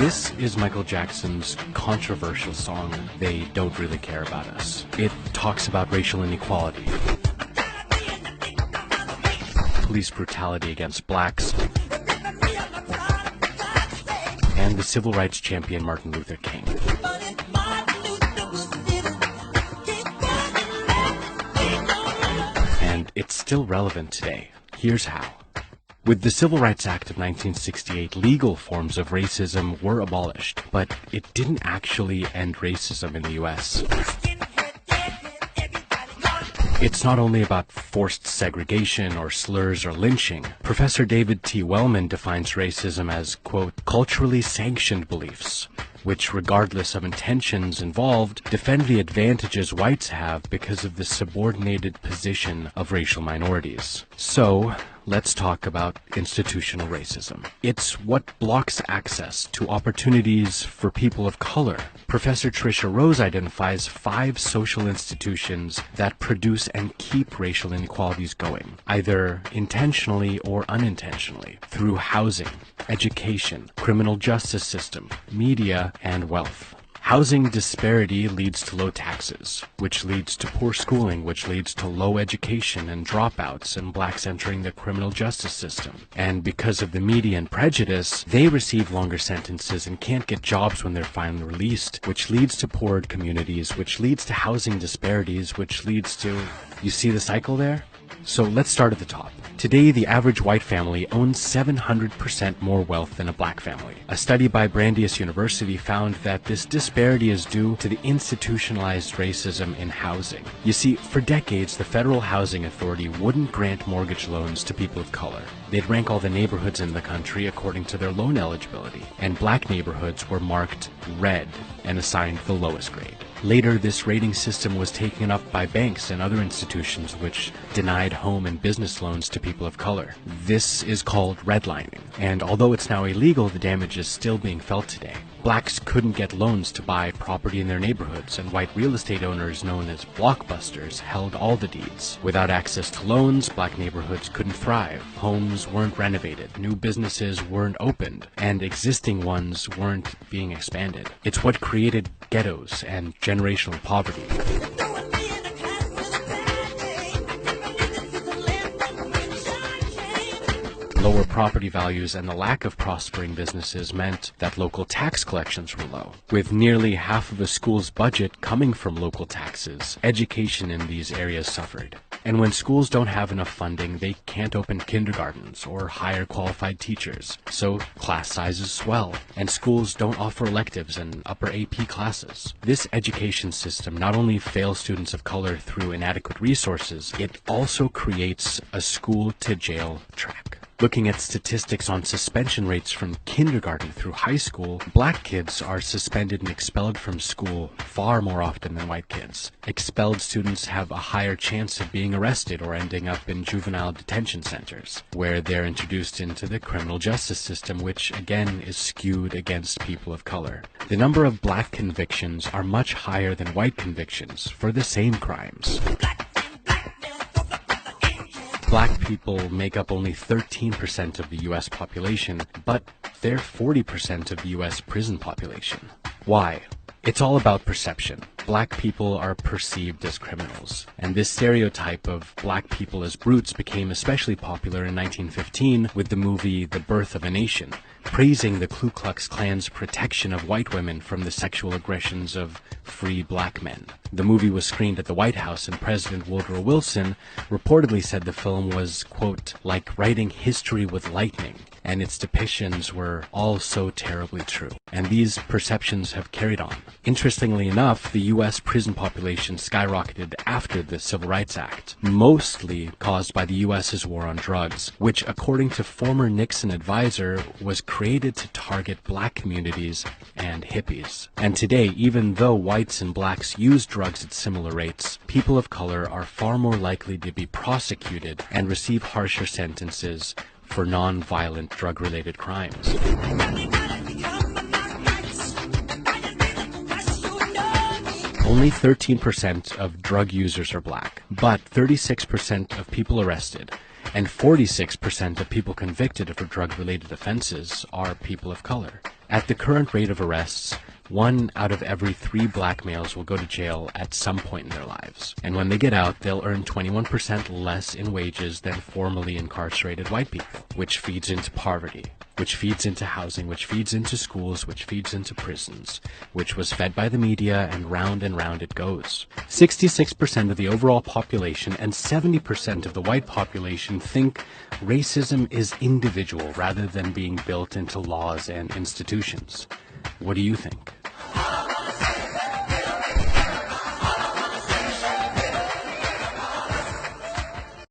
This is Michael Jackson's controversial song, They Don't Really Care About Us. It talks about racial inequality, police brutality against blacks, and the civil rights champion Martin Luther King. And it's still relevant today. Here's how. With the Civil Rights Act of 1968, legal forms of racism were abolished, but it didn't actually end racism in the U.S. It's not only about forced segregation or slurs or lynching. Professor David T. Wellman defines racism as, quote, culturally sanctioned beliefs, which, regardless of intentions involved, defend the advantages whites have because of the subordinated position of racial minorities. So, let's talk about institutional racism. It's what blocks access to opportunities for people of color. Professor Tricia Rose identifies 5 social institutions that produce and keep racial inequalities going, either intentionally or unintentionally, through housing, education, criminal justice system, media, and wealth. Housing disparity leads to low taxes, which leads to poor schooling, which leads to low education and dropouts and blacks entering the criminal justice system. And because of the median prejudice, they receive longer sentences and can't get jobs when they're finally released, which leads to poorer communities, which leads to housing disparities, which leads to... You see the cycle there? So let's start at the top. Today, the average white family owns 700% more wealth than a black family. A study by Brandeis University found that this disparity is due to the institutionalized racism in housing. You see, for decades, the Federal Housing Authority wouldn't grant mortgage loans to people of color. They'd rank all the neighborhoods in the country according to their loan eligibility, and black neighborhoods were marked red and assigned the lowest grade. Later, this rating system was taken up by banks and other institutions which denied home and business loans to people of color. This is called redlining, and although it's now illegal, the damage is still being felt today. Blacks couldn't get loans to buy property in their neighborhoods, and white real estate owners known as blockbusters held all the deeds. Without access to loans, black neighborhoods couldn't thrive. Homes weren't renovated, new businesses weren't opened, and existing ones weren't being expanded. It's what created ghettos and generational poverty. Lower property values and the lack of prospering businesses meant that local tax collections were low. With nearly half of a school's budget coming from local taxes, education in these areas suffered. And when schools don't have enough funding, they can't open kindergartens or hire qualified teachers. So class sizes swell, and schools don't offer electives and upper AP classes. This education system not only fails students of color through inadequate resources, it also creates a school-to-jail track. Looking at statistics on suspension rates from kindergarten through high school, black kids are suspended and expelled from school far more often than white kids. Expelled students have a higher chance of being arrested or ending up in juvenile detention centers, where they're introduced into the criminal justice system, which again is skewed against people of color. The number of black convictions are much higher than white convictions for the same crimes. Black people make up only 13% of the U.S. population, but they're 40% of the U.S. prison population. Why? It's all about perception. Black people are perceived as criminals, and this stereotype of black people as brutes became especially popular in 1915 with the movie The Birth of a Nation, praising the Ku Klux Klan's protection of white women from the sexual aggressions of free black men. The movie was screened at the White House, and President Woodrow Wilson reportedly said the film was, quote, like writing history with lightning, and its depictions were all so terribly true. And these perceptions have carried on. Interestingly enough, the U.S. prison population skyrocketed after the Civil Rights Act, mostly caused by the U.S.'s war on drugs, which, according to former Nixon advisor, was created to target black communities and hippies. And today, even though whites and blacks use drugs at similar rates, people of color are far more likely to be prosecuted and receive harsher sentences for non-violent drug-related crimes. Only 13% of drug users are black, but 36% of people arrested And 46% of people convicted of drug-related offenses are people of color. At the current rate of arrests, 1 out of every 3 black males will go to jail at some point in their lives. And when they get out, they'll earn 21% less in wages than formerly incarcerated white people, which feeds into poverty, which feeds into housing, which feeds into schools, which feeds into prisons, which was fed by the media, and round it goes. 66% of the overall population and 70% of the white population think racism is individual rather than being built into laws and institutions. What do you think?